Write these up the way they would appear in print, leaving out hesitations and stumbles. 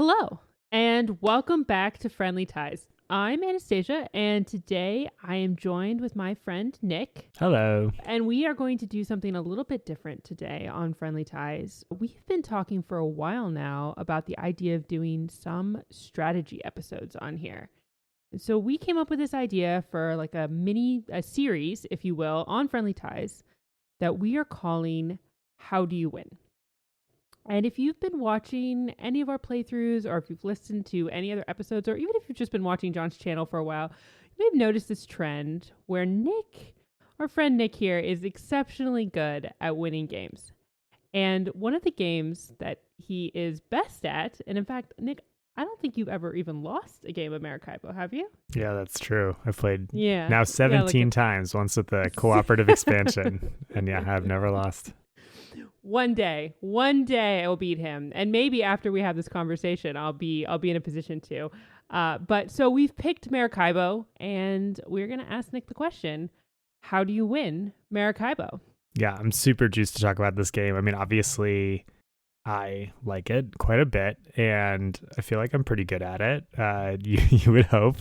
Hello, and welcome back to Friendly Ties. I'm Anastasia, and today I am joined with my friend Nick. Hello. And we are going to do something a little bit different today on Friendly Ties. We've been talking for a while now about the idea of doing some strategy episodes on here. And so we came up with this idea for like a series, if you will, on Friendly Ties that we are calling How Do You Win? And if you've been watching any of our playthroughs, or if you've listened to any other episodes, or even if you've just been watching John's channel for a while, you may have noticed this trend where Nick, our friend Nick here, is exceptionally good at winning games. And one of the games that he is best at, and in fact, Nick, I don't think you've ever even lost a game of Maracaibo, have you? Yeah, that's true. I've played Yeah. now 17 times, once with the cooperative expansion. And yeah, I've never lost. One day I will beat him, and maybe after we have this conversation, I'll be in a position to. But so we've picked Maracaibo, and we're gonna ask Nick the question: how do you win Maracaibo? Yeah, I'm super juiced to talk about this game. I mean, obviously, I like it quite a bit, and I feel like I'm pretty good at it. You would hope,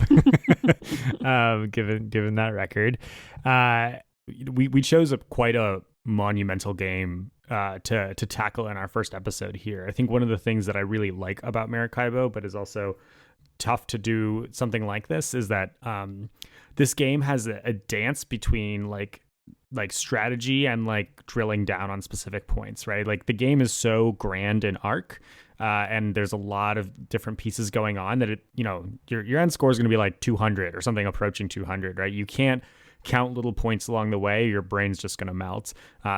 given that record. We chose quite a monumental game to tackle in our first episode here. I think one of the things that I really like about Maracaibo, but is also tough to do something like this, is that this game has a dance between like strategy and like drilling down on specific points, right? Like the game is so grand in arc, and there's a lot of different pieces going on that your end score is going to be like 200 or something approaching 200, right? You can't count little points along the way. Your brain's just going to melt.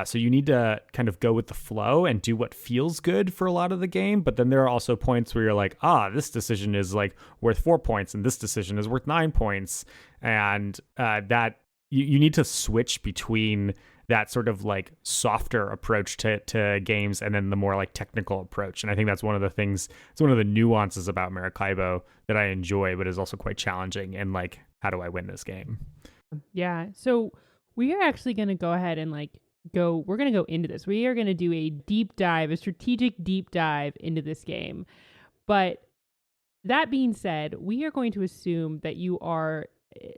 So you need to kind of go with the flow and do what feels good for a lot of the game. But then there are also points where you're like, this decision is like worth 4 points and this decision is worth 9 points. And that you need to switch between that sort of like softer approach to games and then the more like technical approach. And I think that's one of the things, it's one of the nuances about Maracaibo that I enjoy, but is also quite challenging. And like, how do I win this game? Yeah. So we are actually going to go ahead and we're going to go into this. We are going to do a strategic deep dive into this game. But that being said, we are going to assume that you are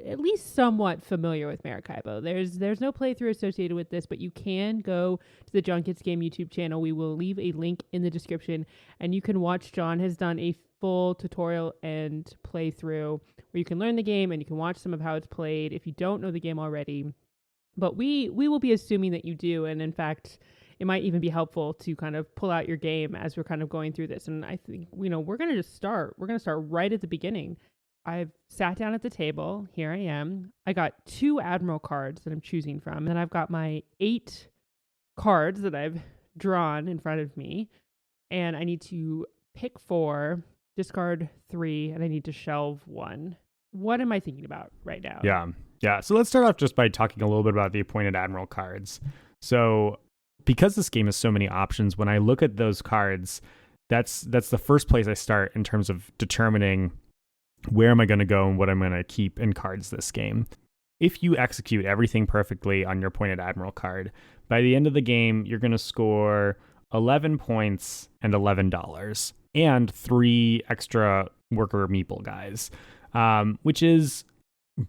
at least somewhat familiar with Maracaibo. There's no playthrough associated with this, but you can go to the Junkets Game YouTube channel. We will leave a link in the description, and you can watch. John has done a full tutorial and playthrough where you can learn the game and you can watch some of how it's played if you don't know the game already. But we will be assuming that you do, and in fact, it might even be helpful to kind of pull out your game as we're kind of going through this. And I think, we're going to just start. We're going to start right at the beginning. I've sat down at the table. Here I am. I got 2 Admiral cards that I'm choosing from. And then I've got my 8 cards that I've drawn in front of me. And I need to pick 4, discard 3, and I need to shelve 1. What am I thinking about right now? Yeah. So let's start off just by talking a little bit about the appointed Admiral cards. So because this game has so many options, when I look at those cards, that's the first place I start in terms of determining where am I going to go and what I'm going to keep in cards this game. If you execute everything perfectly on your appointed Admiral card, by the end of the game, you're going to score 11 points and $11 and 3 extra worker meeple guys, which is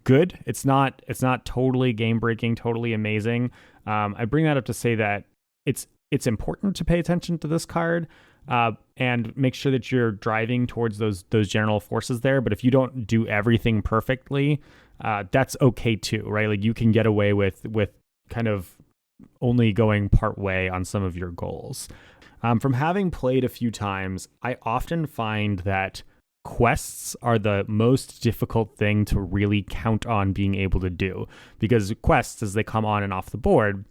good. It's not totally game breaking, totally amazing. I bring that up to say that it's important to pay attention to this card, and make sure that you're driving towards those general forces there. But if you don't do everything perfectly, that's okay too, right? Like you can get away with kind of only going part way on some of your goals. From having played a few times, I often find that quests are the most difficult thing to really count on being able to do, because quests, as they come on and off the board,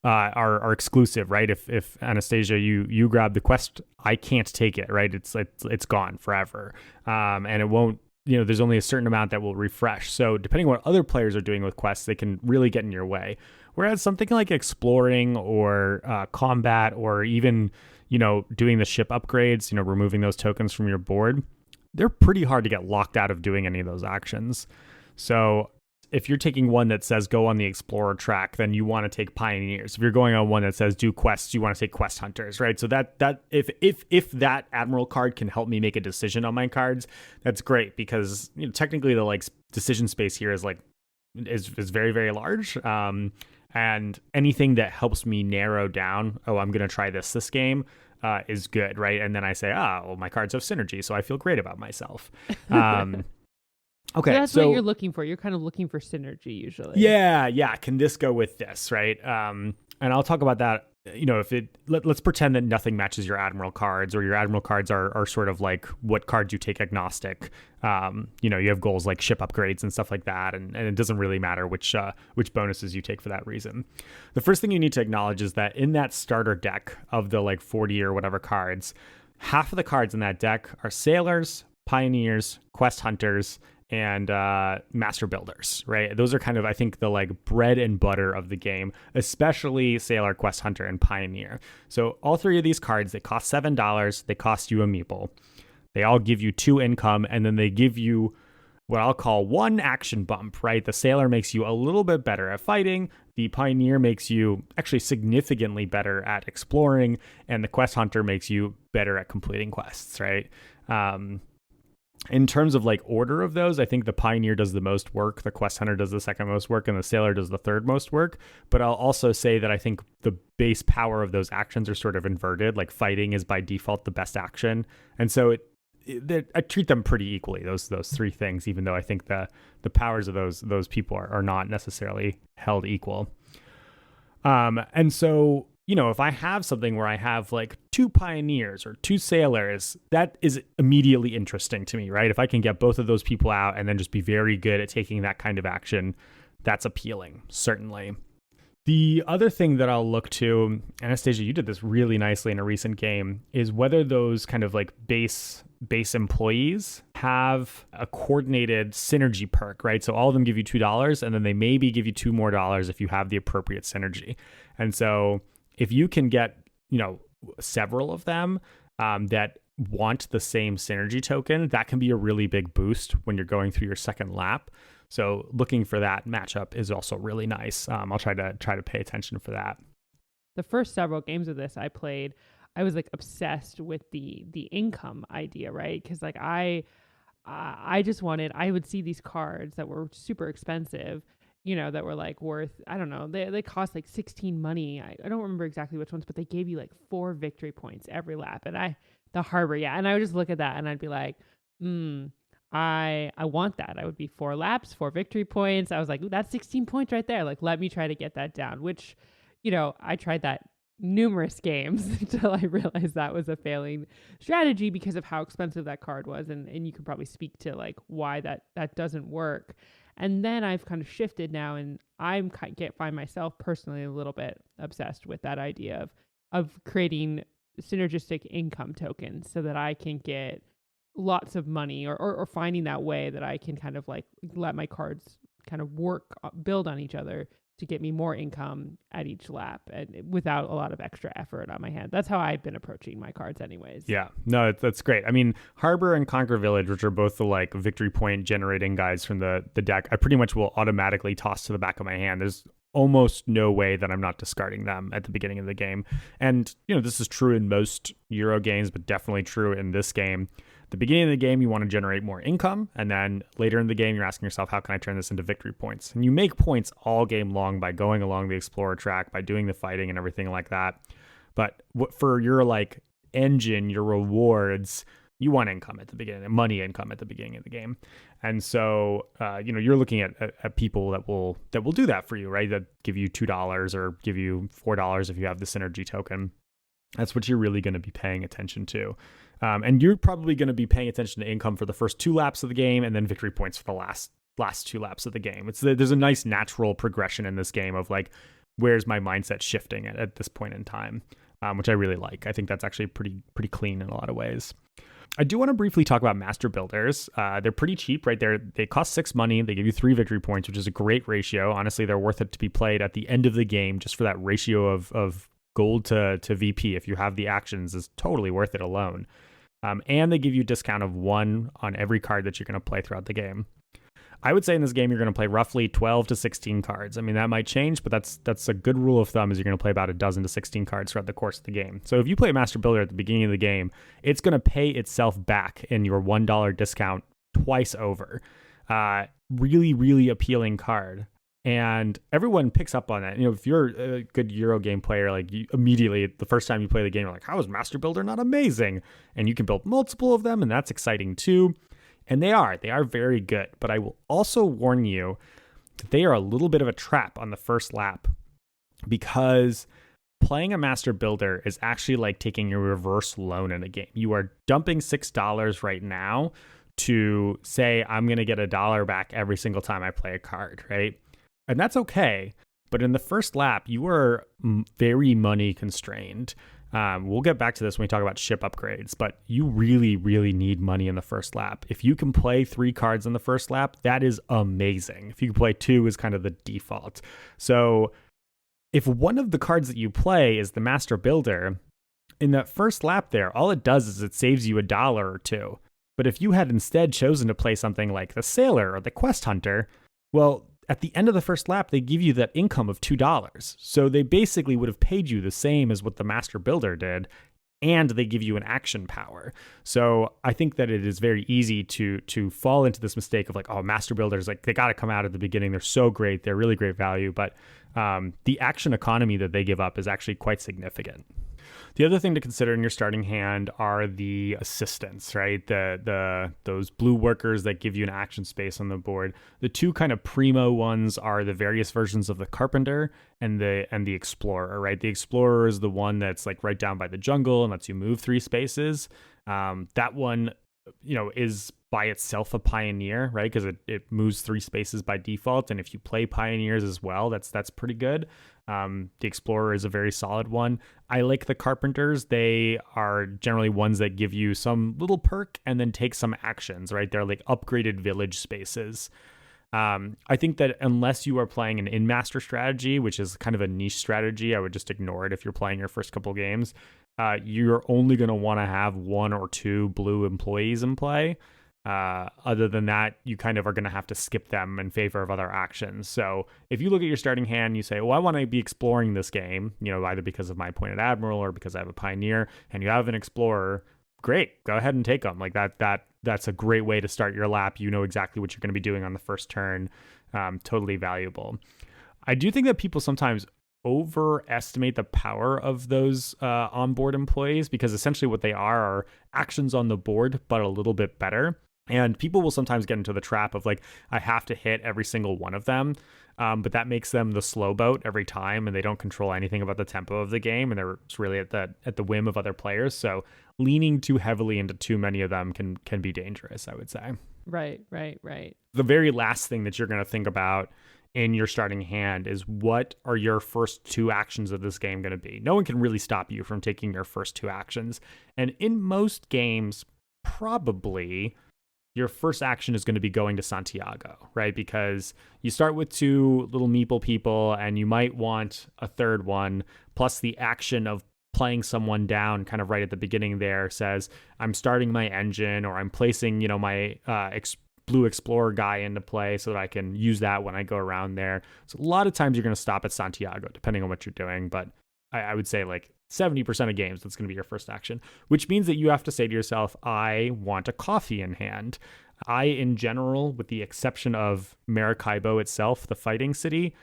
are exclusive, right? If Anastasia, you grab the quest, I can't take it, right? It's gone forever, and it won't. There's only a certain amount that will refresh. So depending on what other players are doing with quests, they can really get in your way. Whereas something like exploring or combat, or even doing the ship upgrades, removing those tokens from your board, they're pretty hard to get locked out of doing any of those actions. So if you're taking one that says go on the explorer track, then you want to take pioneers. If you're going on one that says do quests, you want to take quest hunters, right? So that if that admiral card can help me make a decision on my cards, that's great, because technically the like decision space here is very, very large. And anything that helps me narrow down, oh, I'm going to try this game, is good, right? And then I say, well, my cards have synergy, so I feel great about myself. Okay, so that's what you're looking for. You're kind of looking for synergy usually. Yeah. Can this go with this, right? And I'll talk about that. If let's pretend that nothing matches your admiral cards, or your admiral cards are sort of like what cards you take agnostic. You have goals like ship upgrades and stuff like that, and it doesn't really matter which bonuses you take for that reason. The first thing you need to acknowledge is that in that starter deck of the like 40 or whatever cards, half of the cards in that deck are sailors, pioneers, quest hunters, and master builders, right? Those are kind of, I think, the like bread and butter of the game, especially Sailor, Quest Hunter, and Pioneer. So all three of these cards, they cost $7. They cost you a meeple. They all give you 2 income, and then they give you what I'll call 1 action bump, right? The Sailor makes you a little bit better at fighting. The Pioneer makes you actually significantly better at exploring, and the Quest Hunter makes you better at completing quests, right? In terms of like order of those, I think the Pioneer does the most work, the Quest Hunter does the second most work, and the Sailor does the third most work. But I'll also say that I think the base power of those actions are sort of inverted. Like fighting is by default the best action. And so I treat them pretty equally, those 3 things, even though I think the powers of those people are not necessarily held equal. And so, if I have something where I have like 2 pioneers or 2 sailors, that is immediately interesting to me, right? If I can get both of those people out and then just be very good at taking that kind of action, that's appealing, certainly. The other thing that I'll look to, Anastasia, you did this really nicely in a recent game, is whether those kind of like base employees have a coordinated synergy perk, right? So all of them give you $2, and then they maybe give you $2 more if you have the appropriate synergy. And so if you can get, several of them that want the same synergy token, that can be a really big boost when you're going through your second lap. So looking for that matchup is also really nice. I'll try to pay attention for that. The first several games of this I played, I was like obsessed with the income idea, right? Because like I just wanted, I would see these cards that were super expensive, that were like worth, I don't know, they cost like 16 money. I don't remember exactly which ones, but they gave you like 4 victory points every lap. And the harbor, yeah. And I would just look at that and I'd be like, I want that. I would be 4 laps, 4 victory points. I was like, ooh, that's 16 points right there. Like, let me try to get that down, which, I tried that numerous games until I realized that was a failing strategy because of how expensive that card was. And you can probably speak to like why that doesn't work. And then I've kind of shifted now, and find myself personally a little bit obsessed with that idea of creating synergistic income tokens so that I can get lots of money or finding that way that I can kind of like let my cards kind of build on each other to get me more income at each lap and without a lot of extra effort on my hand. That's how I've been approaching my cards anyways. Yeah, no, that's great. I mean, Harbor and Conquer Village, which are both the like victory point generating guys from the deck, I pretty much will automatically toss to the back of my hand. There's almost no way that I'm not discarding them at the beginning of the game. And, this is true in most Euro games, but definitely true in this game. The beginning of the game, you want to generate more income, and then later in the game, you're asking yourself, how can I turn this into victory points? And you make points all game long by going along the Explorer track, by doing the fighting and everything like that. But for your like engine, your rewards, you want income at the beginning, money income at the beginning of the game. And so, you're looking at people that will do that for you, right? That give you $2 or give you $4 if you have the synergy token. That's what you're really going to be paying attention to. And you're probably going to be paying attention to income for the first 2 laps of the game, and then victory points for the last 2 laps of the game. There's a nice natural progression in this game of like, where's my mindset shifting at this point in time, which I really like. I think that's actually pretty clean in a lot of ways. I do want to briefly talk about master builders. They're pretty cheap, right? They cost 6 money. They give you 3 victory points, which is a great ratio. Honestly, they're worth it to be played at the end of the game just for that ratio of gold to VP. If you have the actions, is totally worth it alone. And they give you a discount of 1 on every card that you're going to play throughout the game. I would say in this game, you're going to play roughly 12 to 16 cards. I mean, that might change, but that's a good rule of thumb is you're going to play about a dozen to 16 cards throughout the course of the game. So if you play a Master Builder at the beginning of the game, it's going to pay itself back in your $1 discount twice over. Really, really appealing card. And everyone picks up on that. You know, if you're a good Euro game player, like you immediately, the first time you play the game, you're like, how is Master Builder not amazing? And you can build multiple of them, and that's exciting too. And they are very good. But I will also warn you that they are a little bit of a trap on the first lap, because playing a Master Builder is actually like taking a reverse loan in a game. You are dumping $6 right now to say, I'm going to get $1 back every single time I play a card, right? And that's okay. But in the first lap, you are very money constrained. We'll get back to this when we talk about ship upgrades, but you really, really need money in the first lap. If you can play 3 cards in the first lap, that is amazing. If you can play 2 is kind of the default. So if one of the cards that you play is the Master Builder, in that first lap there, all it does is it saves you $1 or 2. But if you had instead chosen to play something like the Sailor or the Quest Hunter, well, at the end of the first lap, they give you that income of $2. So they basically would have paid you the same as what the Master Builder did, and they give you an action power. So I think that it is very easy to fall into this mistake of like, oh, Master Builders, like they got to come out at the beginning. They're so great. They're really great value. But the action economy that they give up is actually quite significant. The other thing to consider in your starting hand are the assistants, right? Those blue workers that give you an action space on the board. The two kind of primo ones are the various versions of the Carpenter and the Explorer, right? The Explorer is the one that's like right down by the jungle and lets you move 3 spaces. That one, you know, is by itself a pioneer, right? Because it moves 3 spaces by default. And if you play pioneers as well, that's pretty good. The Explorer is a very solid one. I like the Carpenters. They are generally ones that give you some little perk and then take some actions, right? They're like upgraded village spaces. I think that unless you are playing an in-master strategy, which is kind of a niche strategy, I would just ignore it if you're playing your first couple games. You're only going to want to have 1 or 2 blue employees in play. Other than that, you kind of are going to have to skip them in favor of other actions. So if you look at your starting hand, you say, well, I want to be exploring this game, you know, either because of my appointed admiral or because I have a pioneer, and you have an explorer, great, go ahead and take them. Like that's a great way to start your lap. You know exactly what you're going to be doing on the first turn. Totally valuable. I do think that people sometimes overestimate the power of those onboard employees, because essentially what they are actions on the board, but a little bit better. And people will sometimes get into the trap of like, I have to hit every single one of them. But that makes them the slow boat every time, and they don't control anything about the tempo of the game, and they're really at the whim of other players. So leaning too heavily into too many of them can be dangerous, I would say. Right. The very last thing that you're going to think about in your starting hand is, what are your first 2 actions of this game going to be? No one can really stop you from taking your first 2 actions. And in most games, probably your first action is going to be going to Santiago, right? Because you start with 2 little meeple people, and you might want a third one, plus the action of playing someone down kind of right at the beginning there says, I'm starting my engine, or I'm placing, you know, my blue Explorer guy into play so that I can use that when I go around there. So a lot of times you're going to stop at Santiago, depending on what you're doing. But I would say like 70% of games, that's going to be your first action, which means that you have to say to yourself, I want a coffee in hand. I, in general, with the exception of Maracaibo itself, the fighting city,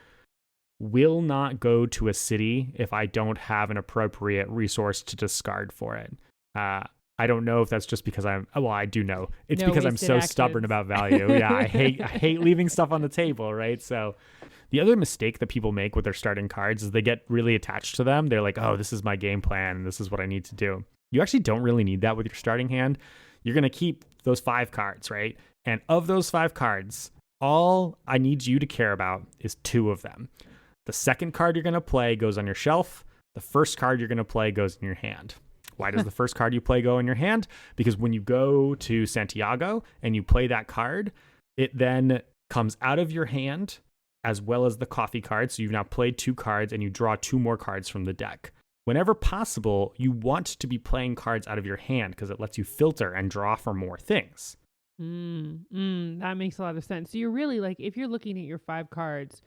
will not go to a city if I don't have an appropriate resource to discard for it. I don't know if that's just because I do know. It's because I'm so stubborn about value. Yeah, I hate leaving stuff on the table, right? So the other mistake that people make with their starting cards is they get really attached to them. They're like, oh, this is my game plan. This is what I need to do. You actually don't really need that with your starting hand. You're going to keep those 5 cards, right? And of those 5 cards, all I need you to care about is 2 of them. The second card you're going to play goes on your shelf. The first card you're going to play goes in your hand. Why does the first card you play go in your hand? Because when you go to Santiago and you play that card, it then comes out of your hand as well as the coffee card. So you've now played 2 cards, and you draw 2 more cards from the deck. Whenever possible, you want to be playing cards out of your hand because it lets you filter and draw for more things. That makes a lot of sense. So you're really like, if you're looking at your 5 cards,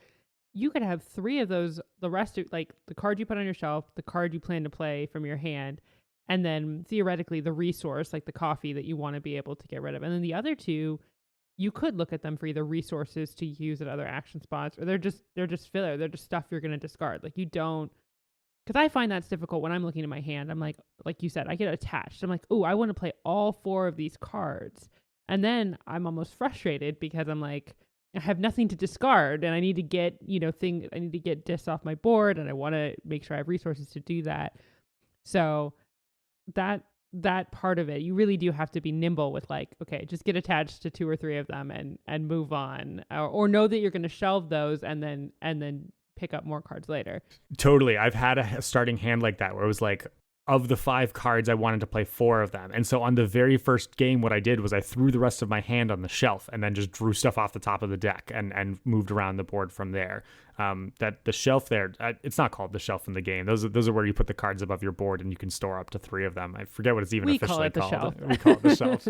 you could have 3 of those, the rest of like the card you put on your shelf, the card you plan to play from your hand, and then theoretically the resource, like the coffee that you want to be able to get rid of. And then the other 2, you could look at them for either resources to use at other action spots, or they're just filler. They're just stuff you're going to discard. Like you don't, because I find that's difficult when I'm looking at my hand. I'm like you said, I get attached. I'm like, oh, I want to play all 4 of these cards. And then I'm almost frustrated because I'm like, I have nothing to discard and I need to get, I need to get discs off my board and I want to make sure I have resources to do that. So that part of it, you really do have to be nimble with like, okay, just get attached to 2 or 3 of them and move on, or know that you're going to shelve those and then pick up more cards later. Totally. I've had a starting hand like that where it was like, of the 5 cards, I wanted to play 4 of them. And so on the very first game, what I did was I threw the rest of my hand on the shelf and then just drew stuff off the top of the deck and moved around the board from there. That the shelf there, it's not called the shelf in the game. Those are where you put the cards above your board and you can store up to 3 of them. I forget what it's even officially called. We call it the shelf.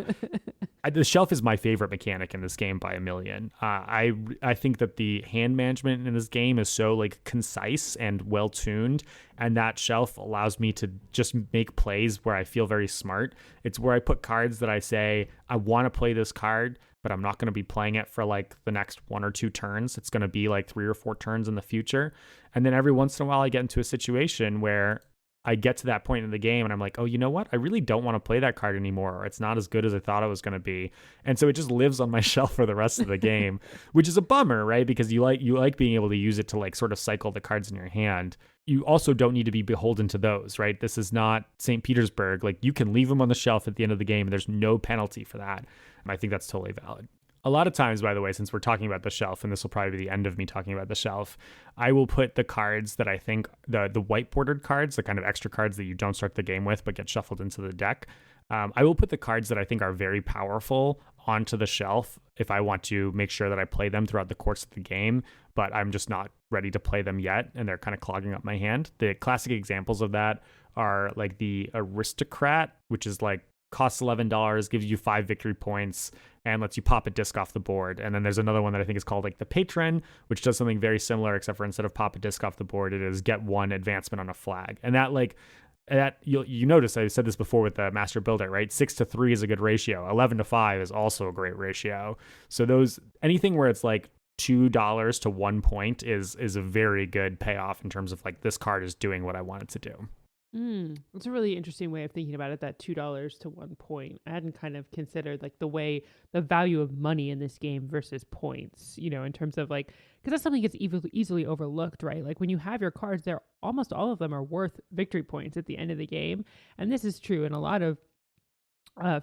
The shelf is my favorite mechanic in this game by a million. I think that the hand management in this game is so like concise and well tuned, and that shelf allows me to just make plays where I feel very smart. It's where I put cards that I say I want to play this card, but I'm not going to be playing it for like the next 1 or 2 turns. It's going to be like 3 or 4 turns in the future, and then every once in a while I get into a situation where I get to that point in the game and I'm like, oh, you know what? I really don't want to play that card anymore. Or it's not as good as I thought it was going to be. And so it just lives on my shelf for the rest of the game, which is a bummer, right? Because you like being able to use it to like sort of cycle the cards in your hand. You also don't need to be beholden to those, right? This is not St. Petersburg. Like you can leave them on the shelf at the end of the game and there's no penalty for that. And I think that's totally valid. A lot of times, by the way, since we're talking about the shelf, and this will probably be the end of me talking about the shelf, I will put the cards that I think, the white bordered cards, the kind of extra cards that you don't start the game with but get shuffled into the deck. I will put the cards that I think are very powerful onto the shelf if I want to make sure that I play them throughout the course of the game, but I'm just not ready to play them yet, and they're kind of clogging up my hand. The classic examples of that are like the Aristocrat, which is like costs $11, gives you 5 victory points, and lets you pop a disc off the board. And then there's another one that I think is called like the Patron, which does something very similar, except for instead of pop a disc off the board, it is get 1 advancement on a flag. And that you notice I said this before with the Master Builder, right? 6-3 is a good ratio. 11-5 is also a great ratio. So those, anything where it's like $2 to 1 point is a very good payoff in terms of like, this card is doing what I want it to do. It's a really interesting way of thinking about it, that $2 to 1 point. I hadn't kind of considered like the value of money in this game versus points, in terms of like, because that's something that's easily overlooked, right? Like when you have your cards there, almost all of them are worth victory points at the end of the game. And this is true in a lot of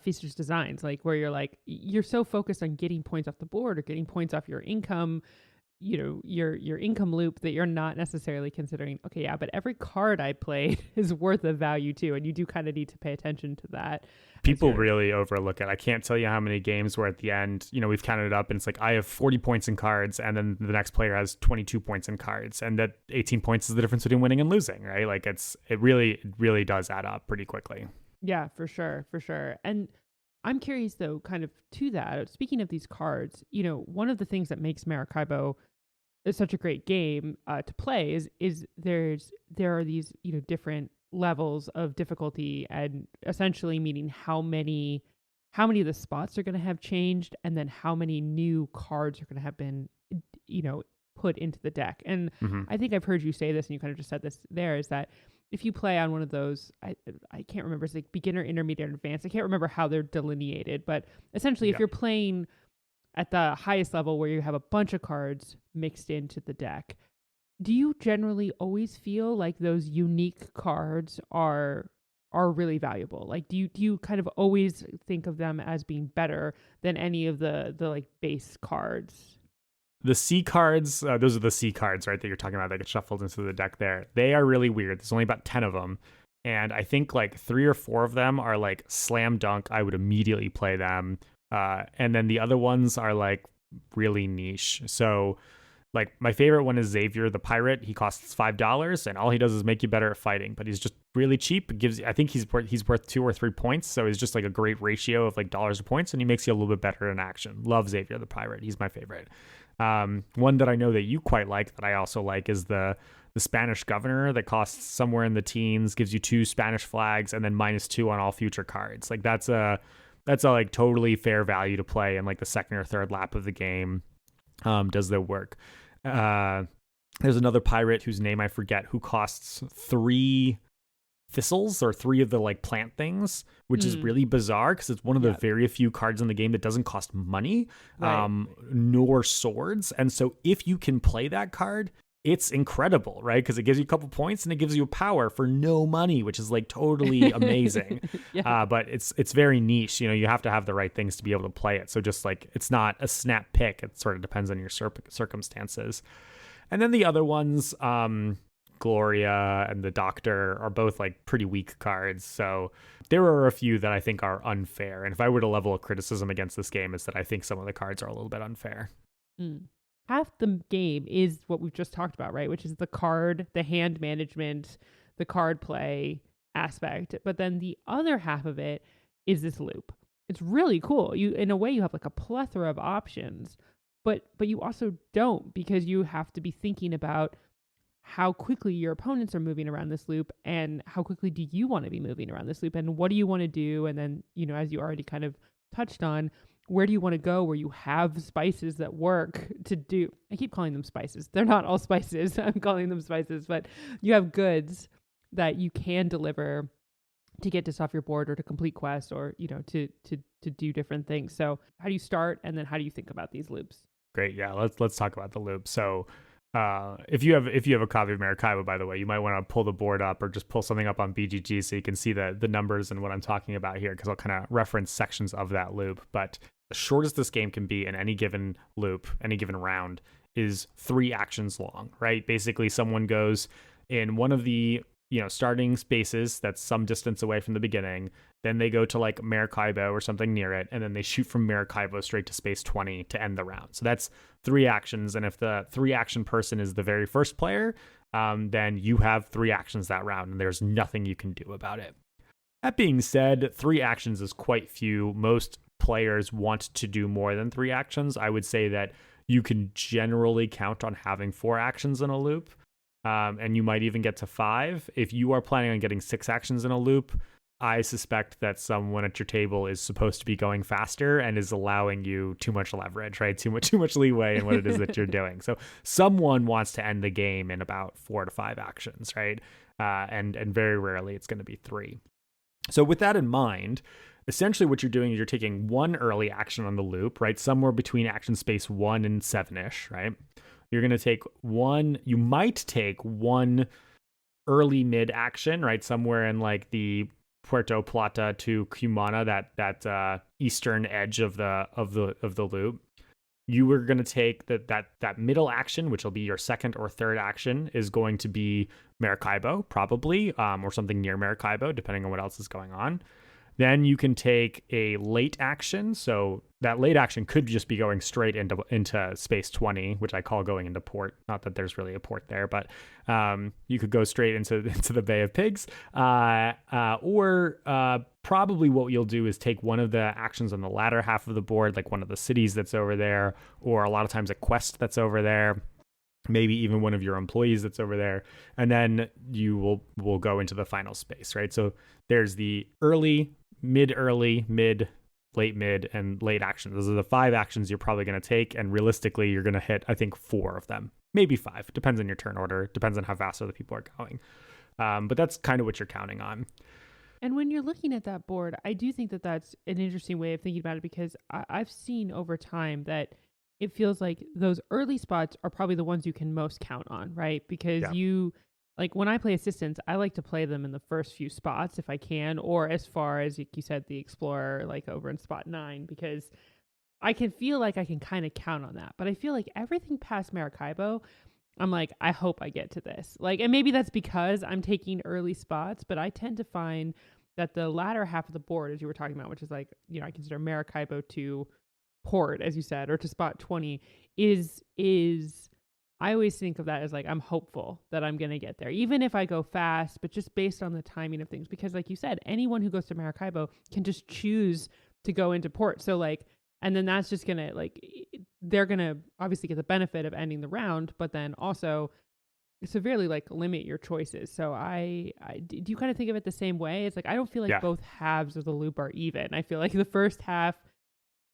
Feaster's designs, like where you're so focused on getting points off the board or getting points off your income, your income loop, that you're not necessarily considering, okay, yeah, but every card I played is worth a value too. And you do kind of need to pay attention to that. People really overlook it. I can't tell you how many games where at the end, we've counted it up and it's like, I have 40 points in cards and then the next player has 22 points in cards. And that 18 points is the difference between winning and losing, right? Like it really does add up pretty quickly. Yeah, for sure. For sure. And I'm curious though, kind of to that, speaking of these cards, one of the things that makes Maracaibo is such a great game to play is there are these different levels of difficulty, and essentially meaning how many of the spots are going to have changed, and then how many new cards are going to have been put into the deck. And I think I've heard you say this, and you kind of just said this there, is that if you play on one of those, I can't remember, it's like beginner, intermediate, advanced. I can't remember how they're delineated, but essentially if you're playing at the highest level where you have a bunch of cards mixed into the deck, do you generally always feel like those unique cards are really valuable? Like, do you kind of always think of them as being better than any of the like base cards? The C cards, those are the C cards, right, that you're talking about that get shuffled into the deck there. They are really weird. There's only about 10 of them. And I think like 3 or 4 of them are like slam dunk. I would immediately play them. And then the other ones are like really niche. So Like my favorite one is Xavier the pirate. He costs $5, and all he does is make you better at fighting. But he's just really cheap. I think he's worth 2 or 3 points, so he's just like a great ratio of like dollars to points, and he makes you a little bit better in action. Love Xavier the pirate. He's my favorite. One that I know that you quite like that I also like is the Spanish governor that costs somewhere in the teens, gives you 2 Spanish flags, and then -2 on all future cards. Like that's a like totally fair value to play in like the second or third lap of the game. Does their work. There's another pirate whose name I forget who costs 3 thistles or 3 of the like plant things, which is really bizarre because it's one of the very few cards in the game that doesn't cost money, nor swords. And so if you can play that card, it's incredible, right? Because it gives you a couple points and it gives you a power for no money, which is like totally amazing. But it's very niche. You have to have the right things to be able to play it. So just like it's not a snap pick. It sort of depends on your circumstances. And then the other ones, Gloria and the Doctor, are both like pretty weak cards. So there are a few that I think are unfair. And if I were to level a criticism against this game, is that I think some of the cards are a little bit unfair. Half the game is what we've just talked about, right? Which is the hand management, the card play aspect. But then the other half of it is this loop. It's really cool. In a way, you have like a plethora of options, but you also don't, because you have to be thinking about how quickly your opponents are moving around this loop and how quickly do you want to be moving around this loop and what do you want to do? And then, as you already kind of touched on, where do you want to go where you have spices that work to do? I keep calling them spices. They're not all spices. I'm calling them spices, but you have goods that you can deliver to get this off your board or to complete quests or, to do different things. So how do you start? And then how do you think about these loops? Great. Yeah. Let's talk about the loop. So if you have a copy of Maracaibo, by the way, you might want to pull the board up or just pull something up on BGG so you can see the numbers and what I'm talking about here, because I'll kind of reference sections of that loop. But the shortest this game can be in any given loop, any given round, is 3 actions long, right? Basically, someone goes in one of the starting spaces that's some distance away from the beginning. Then they go to like Maracaibo or something near it, and then they shoot from Maracaibo straight to space 20 to end the round. So that's 3 actions. And if the 3 action person is the very first player, then you have 3 actions that round, and there's nothing you can do about it. That being said, 3 actions is quite few. Most players want to do more than 3 actions. I would say that you can generally count on having 4 actions in a loop. And you might even get to 5. If you are planning on getting 6 actions in a loop, I suspect that someone at your table is supposed to be going faster and is allowing you too much leverage, right? Too much leeway in what it is that you're doing. So someone wants to end the game in about 4 to 5 actions, right? And very rarely it's going to be 3. So with that in mind, essentially what you're doing is you're taking 1 early action on the loop, right? Somewhere between action space 1 and 7-ish, right? You're going to take 1, you might take 1 early mid action, right? Somewhere in like the Puerto Plata to Cumana, that eastern edge of the loop. You were going to take that middle action, which will be your second or third action, is going to be Maracaibo, probably, or something near Maracaibo, depending on what else is going on. Then you can take a late action. So that late action could just be going straight into space 20, which I call going into port. Not that there's really a port there, but you could go straight into the Bay of Pigs. Or probably what you'll do is take one of the actions on the latter half of the board, like one of the cities that's over there, or a lot of times a quest that's over there. Maybe even one of your employees that's over there. And then you will go into the final space, right? So there's the early, mid, late mid, and late actions. Those are the 5 actions you're probably going to take. And realistically, you're going to hit, I think, 4 of them. Maybe 5. Depends on your turn order. Depends on how fast other people are going. But that's kind of what you're counting on. And when you're looking at that board, I do think that that's an interesting way of thinking about it, because I've seen over time that it feels like those early spots are probably the ones you can most count on, right? Because like when I play assistants, I like to play them in the first few spots if I can, or as far as, like you said, the Explorer, like over in spot 9, because I can feel like I can kind of count on that. But I feel like everything past Maracaibo, I'm like, I hope I get to this. Like, and maybe that's because I'm taking early spots, but I tend to find that the latter half of the board, as you were talking about, which is like, I consider Maracaibo to port, as you said, or to spot 20, is I always think of that as like, I'm hopeful that I'm going to get there, even if I go fast, but just based on the timing of things. Because like you said, anyone who goes to Maracaibo can just choose to go into port. So like, and then that's just going to like, they're going to obviously get the benefit of ending the round, but then also severely like limit your choices. So I do you kind of think of it the same way? It's like, I don't feel like Yeah. both halves of the loop are even. I feel like the first half,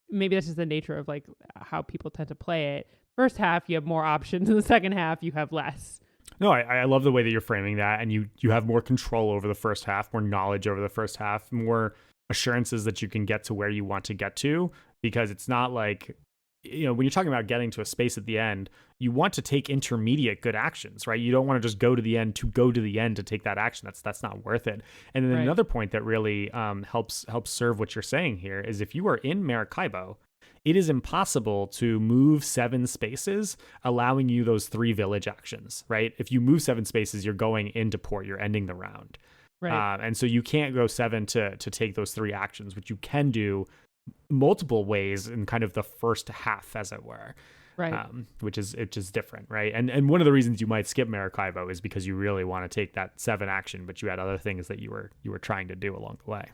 maybe that's just the nature of like how people tend to play it. First half, you have more options. In the second half, you have less. No, I love the way that you're framing that, and you have more control over the first half, more knowledge over the first half, more assurances that you can get to where you want to get to, because it's not like, when you're talking about getting to a space at the end, you want to take intermediate good actions, right? You don't want to just go to the end to take that action. That's not worth it. And then Right. another point that really helps serve what you're saying here is, if you are in Maracaibo, it is impossible to move 7 spaces, allowing you those 3 village actions, right? If you move 7 spaces, you're going into port, you're ending the round. Right. And so you can't go 7 to take those 3 actions, which you can do multiple ways in kind of the first half, as it were. Right. Which is different, right? And one of the reasons you might skip Maracaibo is because you really want to take that 7 action, but you had other things that you were trying to do along the way.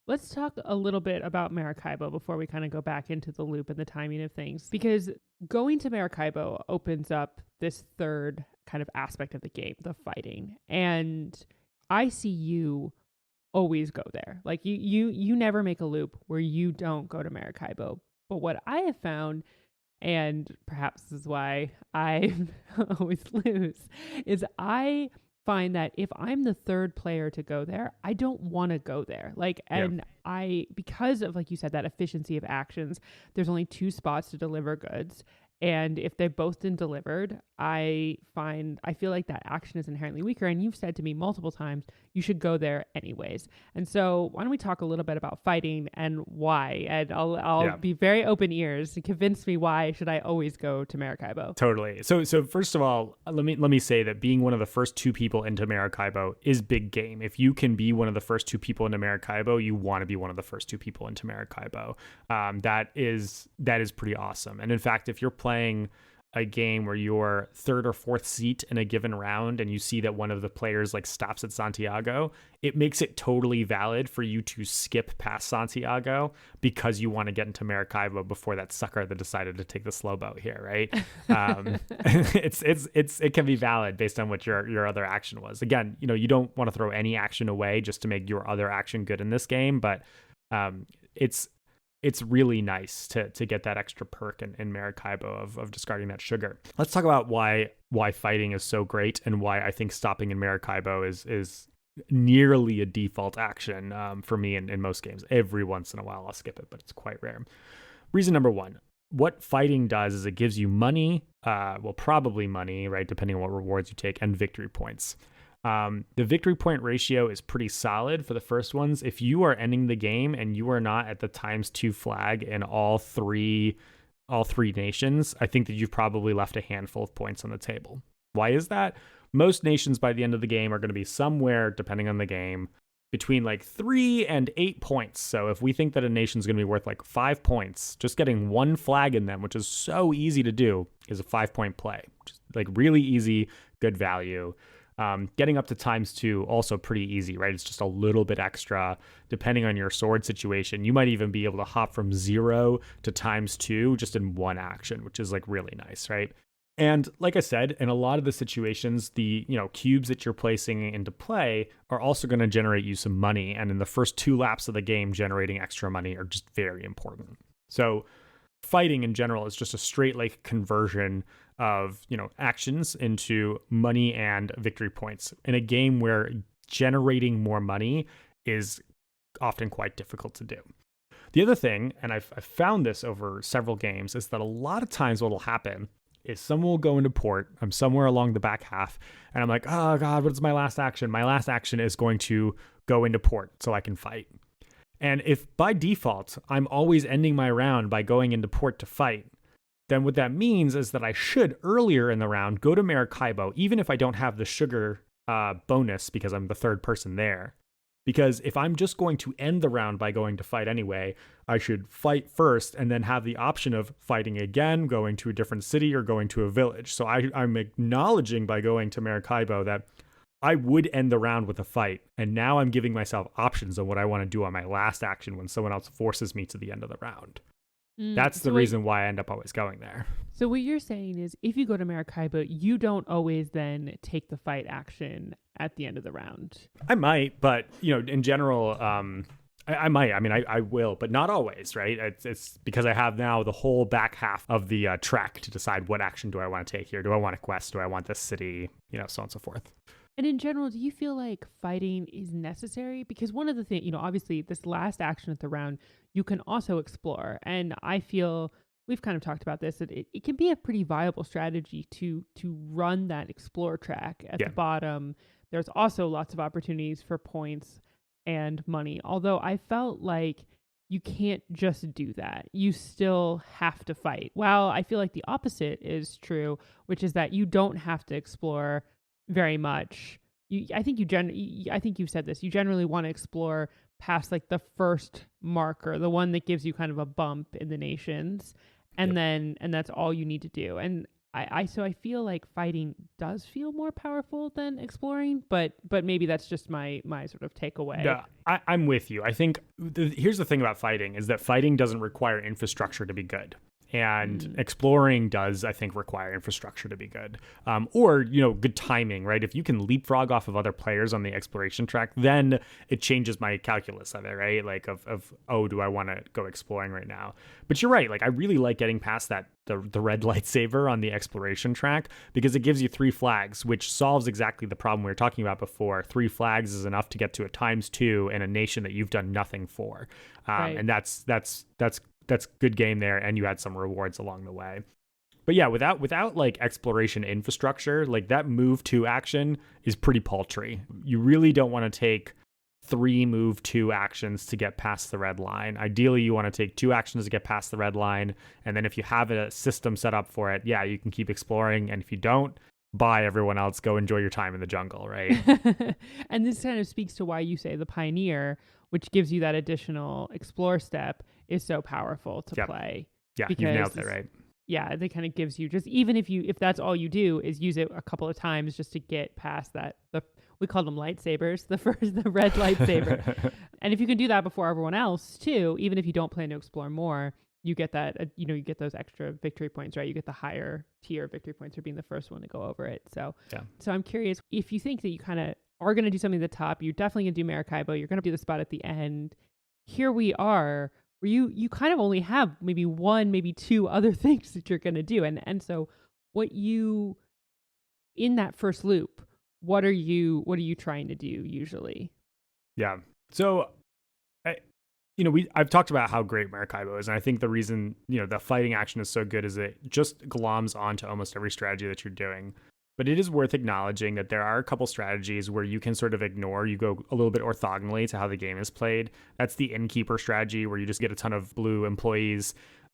Let's talk a little bit about Maracaibo before we kind of go back into the loop and the timing of things, because going to Maracaibo opens up this third kind of aspect of the game, the fighting. And I see you always go there. Like you never make a loop where you don't go to Maracaibo. But what I have found, and perhaps this is why I always lose, is I find that if I'm the third player to go there, I don't want to go there. Like, and because of, like you said, that efficiency of actions, there's only 2 spots to deliver goods. And if they've both been delivered, I feel like that action is inherently weaker. And you've said to me multiple times, you should go there anyways. And so why don't we talk a little bit about fighting and why? And I'll be very open ears to convince me, why should I always go to Maracaibo? Totally. So first of all, let me say that being one of the first 2 people into Maracaibo is big game. If you can be one of the first 2 people into Maracaibo, you want to be one of the first 2 people into Maracaibo. That is pretty awesome. And in fact, if you're playing a game where you're 3rd or 4th seat in a given round and you see that one of the players like stops at Santiago, it makes it totally valid for you to skip past Santiago because you want to get into Maracaibo before that sucker that decided to take the slow boat here, right? It can be valid based on what your other action was. Again, you don't want to throw any action away just to make your other action good in this game, but it's really nice to get that extra perk in Maracaibo of discarding that sugar. Let's talk about why fighting is so great and why I think stopping in Maracaibo is nearly a default action for me in most games. Every once in a while I'll skip it, but it's quite rare. Reason number 1, what fighting does is it gives you money, probably money, right, depending on what rewards you take, and victory points. The victory point ratio is pretty solid for the first ones. If you are ending the game and you are not at the ×2 flag in all three nations, I think that you've probably left a handful of points on the table. Why is that? Most nations by the end of the game are going to be somewhere, depending on the game, between like 3 and 8 points. So if we think that a nation's going to be worth like 5 points, just getting 1 flag in them, which is so easy to do, is a 5-point play. Which is like really easy, good value. Getting up to ×2, also pretty easy, right? It's just a little bit extra depending on your sword situation. You might even be able to hop from 0 to ×2 just in 1 action, which is like really nice, right? And like I said, in a lot of the situations, the cubes that you're placing into play are also going to generate you some money. And in the first 2 laps of the game, generating extra money are just very important. So fighting in general is just a straight like conversion of actions into money and victory points in a game where generating more money is often quite difficult to do. The other thing, and I've found this over several games, is that a lot of times what will happen is someone will go into port. I'm somewhere along the back half and I'm like, oh God, what's my last action? My last action is going to go into port so I can fight. And if by default, I'm always ending my round by going into port to fight, then what that means is that I should, earlier in the round, go to Maracaibo, even if I don't have the sugar bonus because I'm the 3rd person there. Because if I'm just going to end the round by going to fight anyway, I should fight first and then have the option of fighting again, going to a different city, or going to a village. So I'm acknowledging by going to Maracaibo that I would end the round with a fight. And now I'm giving myself options on what I want to do on my last action when someone else forces me to the end of the round. That's the reason why I end up always going there. So what you're saying is if you go to Maracaibo, you don't always then take the fight action at the end of the round. I might, but in general, I might. I mean, I will, but not always, right? It's because I have now the whole back half of the track to decide what action do I want to take here. Do I want a quest? Do I want this city? So on and so forth. And in general, do you feel like fighting is necessary? Because one of the things, obviously this last action at the round, you can also explore. And I feel we've kind of talked about this, that it can be a pretty viable strategy to run that explore track at the bottom. There's also lots of opportunities for points and money. Although I felt like you can't just do that. You still have to fight. Well, I feel like the opposite is true, which is that you don't have to explore very much. I think you've said this. You generally want to explore past like the first marker, the one that gives you kind of a bump in the nations, and that's all you need to do. And so I feel like fighting does feel more powerful than exploring, but maybe that's just my sort of takeaway. Yeah, I'm with you. I think here's the thing about fighting is that fighting doesn't require infrastructure to be good. And exploring does, I think, require infrastructure to be good. Or, good timing, right? If you can leapfrog off of other players on the exploration track, then it changes my calculus of it, right? Like do I want to go exploring right now? But you're right. Like, I really like getting past that, the red lightsaber on the exploration track, because it gives you 3 flags, which solves exactly the problem we were talking about before. 3 flags is enough to get to a ×2 in a nation that you've done nothing for. Right. And that's good game there, and you had some rewards along the way. But yeah, without like exploration infrastructure, like that move 2 action is pretty paltry. You really don't want to take 3 move 2 actions to get past the red line. Ideally, you want to take 2 actions to get past the red line, and then if you have a system set up for it, you can keep exploring, and if you don't, bye everyone else, go enjoy your time in the jungle, right? And this kind of speaks to why you say the pioneer, which gives you that additional explore step, is so powerful to play. Yeah, you nailed it, right? Yeah, it kind of gives you, just even if that's all you do is use it a couple of times just to get past that. We call them lightsabers, the red lightsaber. And if you can do that before everyone else too, even if you don't plan to explore more, you get that, you get those extra victory points, right? You get the higher tier victory points for being the first one to go over it. So I'm curious if you think that you kind of are going to do something at the top. You're definitely going to do Maracaibo. You're going to do the spot at the end. Here we are, where you kind of only have maybe 1, maybe 2 other things that you're going to do. And so in that first loop, what are you trying to do usually? Yeah. So, I've talked about how great Maracaibo is. And I think the reason, the fighting action is so good is it just gloms onto almost every strategy that you're doing. But it is worth acknowledging that there are a couple strategies where you can sort of ignore. You go a little bit orthogonally to how the game is played. That's the innkeeper strategy, where you just get a ton of blue employees,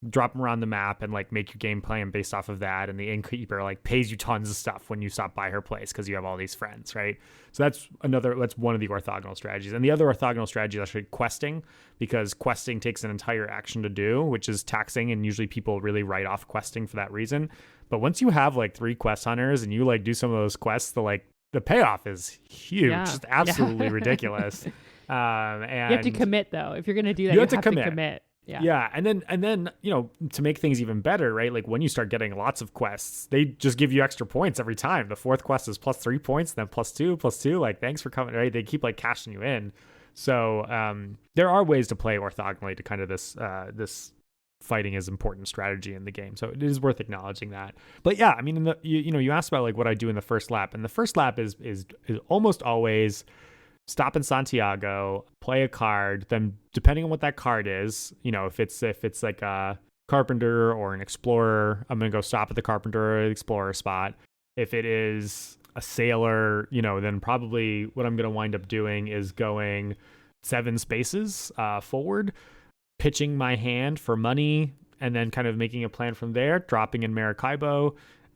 drop them around the map, and like make your game plan based off of that. And the innkeeper like pays you tons of stuff when you stop by her place because you have all these friends, right? So that's one of the orthogonal strategies. And the other orthogonal strategy is actually questing, because questing takes an entire action to do, which is taxing, and usually people really write off questing for that reason. But once you have like 3 quest hunters and you like do some of those quests, the payoff is huge, just absolutely ridiculous. And you have to commit though. If you're going to do that, you have to commit. Yeah. And then, to make things even better, right? Like when you start getting lots of quests, they just give you extra points every time. The 4th quest is +3 points, then +2. Like, thanks for coming, right? They keep like cashing you in. So there are ways to play orthogonally to kind of this fighting is important strategy in the game. So it is worth acknowledging that. But yeah, I mean, you asked about like what I do in the first lap, and the first lap is almost always stop in Santiago, play a card, then depending on what that card is, if it's like a carpenter or an explorer, I'm going to go stop at the carpenter or the explorer spot. If it is a sailor, then probably what I'm going to wind up doing is going 7 spaces forward, pitching my hand for money, and then kind of making a plan from there, dropping in Maracaibo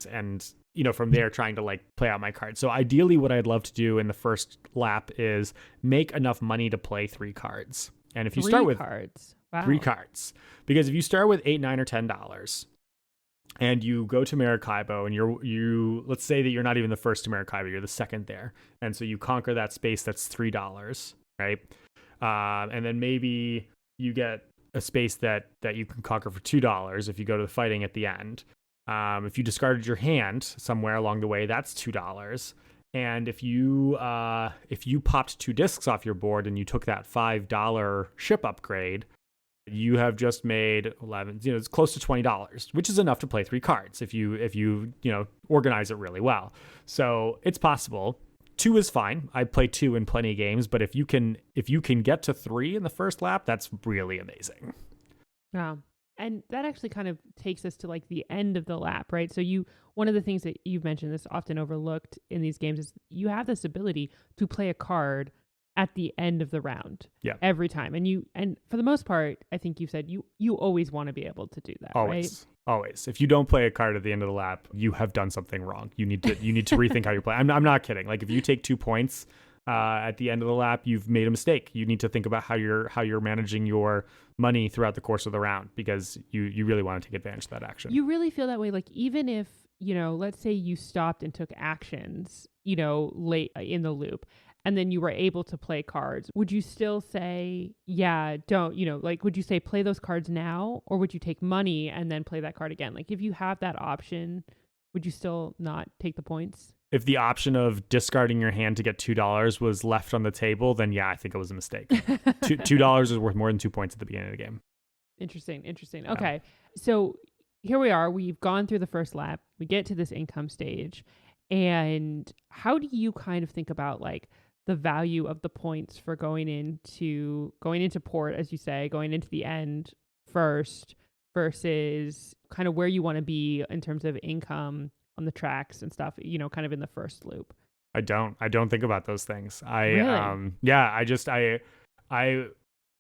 and from there trying to like play out my cards. So ideally what I'd love to do in the first lap is make enough money to play 3 cards. And if you start with cards. Wow. 3 cards, because if you start with $8, $9, or $10 and you go to Maracaibo and you let's say that you're not even the first to Maracaibo, you're the second there. And so you conquer that space that's $3, right? And then maybe you get a space that you can conquer for $2 if you go to the fighting at the end. If you discarded your hand somewhere along the way, that's $2. And if you popped 2 discs off your board and you took that $5 ship upgrade, you have just made 11. It's close to $20, which is enough to play 3 cards if you organize it really well. So it's possible. 2 is fine. I play 2 in plenty of games, but if you can get to 3 in the first lap, that's really amazing. Yeah. And that actually kind of takes us to like the end of the lap, right? So one of the things that you've mentioned that's often overlooked in these games is you have this ability to play a card at the end of the round. Yeah. Every time. And for the most part, I think you said you always want to be able to do that, always. right? Always. If you don't play a card at the end of the lap, you have done something wrong. You need to rethink how you play. I'm not kidding. Like if you take 2 points at the end of the lap, you've made a mistake. You need to think about how you're managing your money throughout the course of the round, because you really want to take advantage of that action. You really feel that way. Like even if, let's say you stopped and took actions, late in the loop, and then you were able to play cards, would you still say, yeah, don't, would you say play those cards now, or would you take money and then play that card again? Like if you have that option, would you still not take the points? If the option of discarding your hand to get $2 was left on the table, then yeah, I think it was a mistake. $2 is worth more than 2 points at the beginning of the game. Interesting. Yeah. Okay. So here we are. We've gone through the first lap. We get to this income stage. And how do you kind of think about like the value of the points for going into port, as you say, going into the end first, versus kind of where you want to be in terms of income on the tracks and stuff, kind of in the first loop? I don't think about those things. Really? I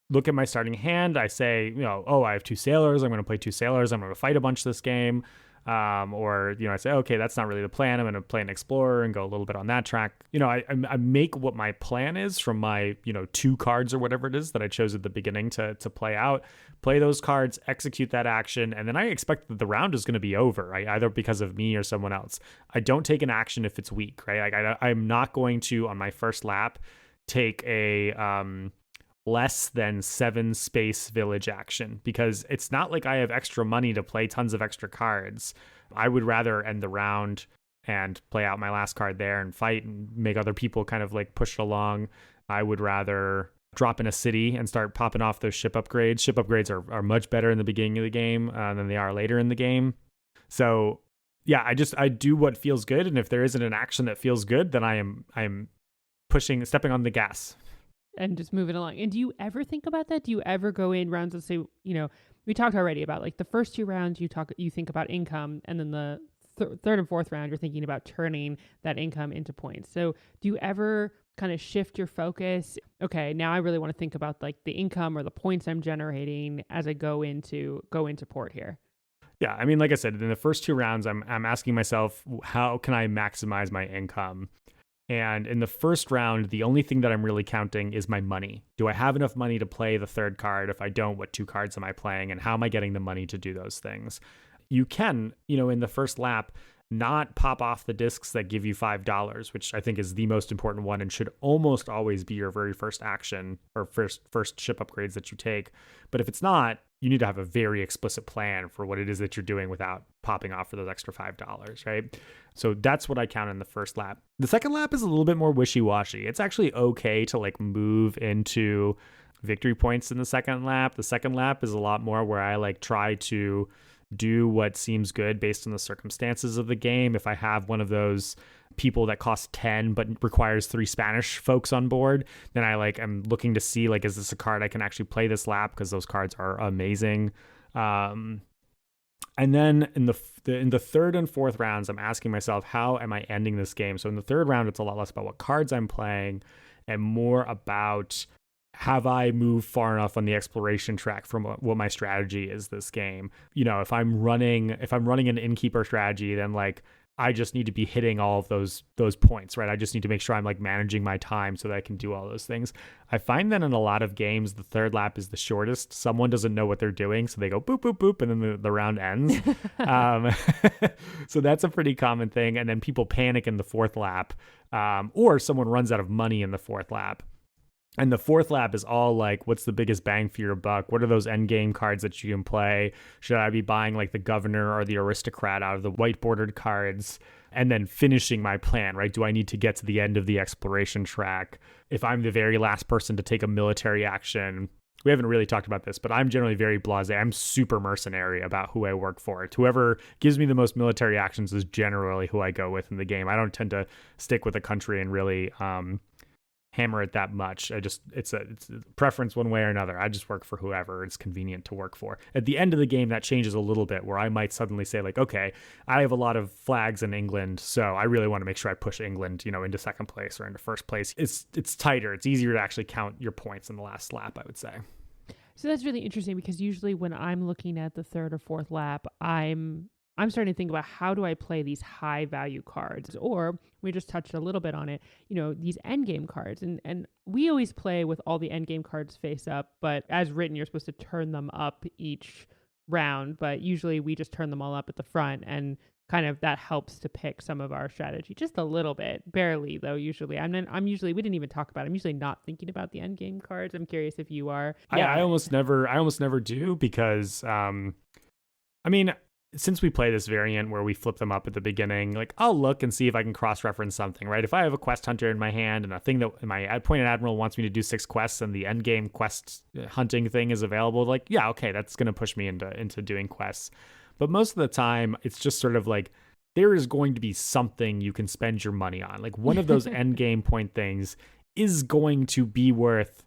look at my starting hand. I say, I have 2 sailors. I'm going to play 2 sailors. I'm going to fight a bunch this game. Or I say, okay, that's not really the plan. I'm going to play an explorer and go a little bit on that track. I make what my plan is from my 2 cards or whatever it is that I chose at the beginning to play out. Play those cards, execute that action, and then I expect that the round is going to be over, right? Either because of me or someone else. I don't take an action if it's weak, right? Like I'm not going to, on my first lap, take a less than 7 space village action, because it's not like I have extra money to play tons of extra cards. I would rather end the round and play out my last card there and fight and make other people kind of like push it along. I would rather drop in a city and start popping off those ship upgrades. Ship upgrades are much better in the beginning of the game than they are later in the game. So yeah, I do what feels good, and if there isn't an action that feels good, then I'm stepping on the gas and just moving along. And do you ever think about that? Do you ever go in rounds and say, we talked already about like the first 2 rounds, you think about income, and then the third and fourth round, you're thinking about turning that income into points. So do you ever kind of shift your focus? Okay, now I really want to think about like the income or the points I'm generating as I go into port here. Yeah, I mean, like I said, in the first 2 rounds, I'm asking myself, how can I maximize my income? And in the first round, the only thing that I'm really counting is my money. Do I have enough money to play the 3rd card? If I don't, what 2 cards am I playing? And how am I getting the money to do those things? You can, in the first lap, not pop off the discs that give you $5, which I think is the most important one and should almost always be your very first action or first ship upgrades that you take. But if it's not, you need to have a very explicit plan for what it is that you're doing without popping off for those extra $5, right? So that's what I count in the first lap. The second lap is a little bit more wishy-washy. It's actually okay to like move into victory points in the second lap. The second lap is a lot more where I like try to do what seems good based on the circumstances of the game. If I have one of those people that costs 10 but requires 3 Spanish folks on board, then I'm looking to see like, is this a card I can actually play this lap, because those cards are amazing. And then in the 3rd and 4th rounds, I'm asking myself, how am I ending this game? So in the 3rd round, it's a lot less about what cards I'm playing and more about, have I moved far enough on the exploration track from what my strategy is this game? If I'm running an innkeeper strategy, then like I just need to be hitting all of those points, right? I just need to make sure I'm like managing my time so that I can do all those things. I find that in a lot of games, the third lap is the shortest. Someone doesn't know what they're doing, so they go boop, boop, boop, and then the round ends. um, so that's a pretty common thing. And then people panic in the fourth lap, or someone runs out of money in the fourth lap. And the fourth lap is all like, what's the biggest bang for your buck? What are those end game cards that you can play? Should I be buying like the governor or the aristocrat out of the white bordered cards? And then finishing my plan, right? Do I need to get to the end of the exploration track? If I'm the very last person to take a military action, we haven't really talked about this, but I'm generally very blasé. I'm super mercenary about who I work for. Whoever gives me the most military actions is generally who I go with in the game. I don't tend to stick with a country and really hammer it that much. It's a preference one way or another. I just work for whoever it's convenient to work for. At the end of the game, that changes a little bit, where I might suddenly say like, okay, I have a lot of flags in England, so I really want to make sure I push England, into second place or into first place. It's tighter. It's easier to actually count your points in the last lap, I would say. So that's really interesting, because usually when I'm looking at the third or fourth lap, I'm starting to think about, how do I play these high value cards? Or we just touched a little bit on it, these end game cards. And we always play with all the end game cards face up, but as written, you're supposed to turn them up each round. But usually we just turn them all up at the front, and kind of that helps to pick some of our strategy just a little bit, barely though. Usually I'm usually, we didn't even talk about it. I'm usually not thinking about the end game cards. I'm curious if you are. Yeah, I almost never do, because since we play this variant where we flip them up at the beginning, like I'll look and see if I can cross-reference something, right? If I have a quest hunter in my hand and a thing that my appointed admiral wants me to do 6 quests and the end game quest hunting thing is available, like, yeah, okay, that's going to push me into doing quests. But most of the time, it's just sort of like, there is going to be something you can spend your money on. Like one of those end game point things is going to be worth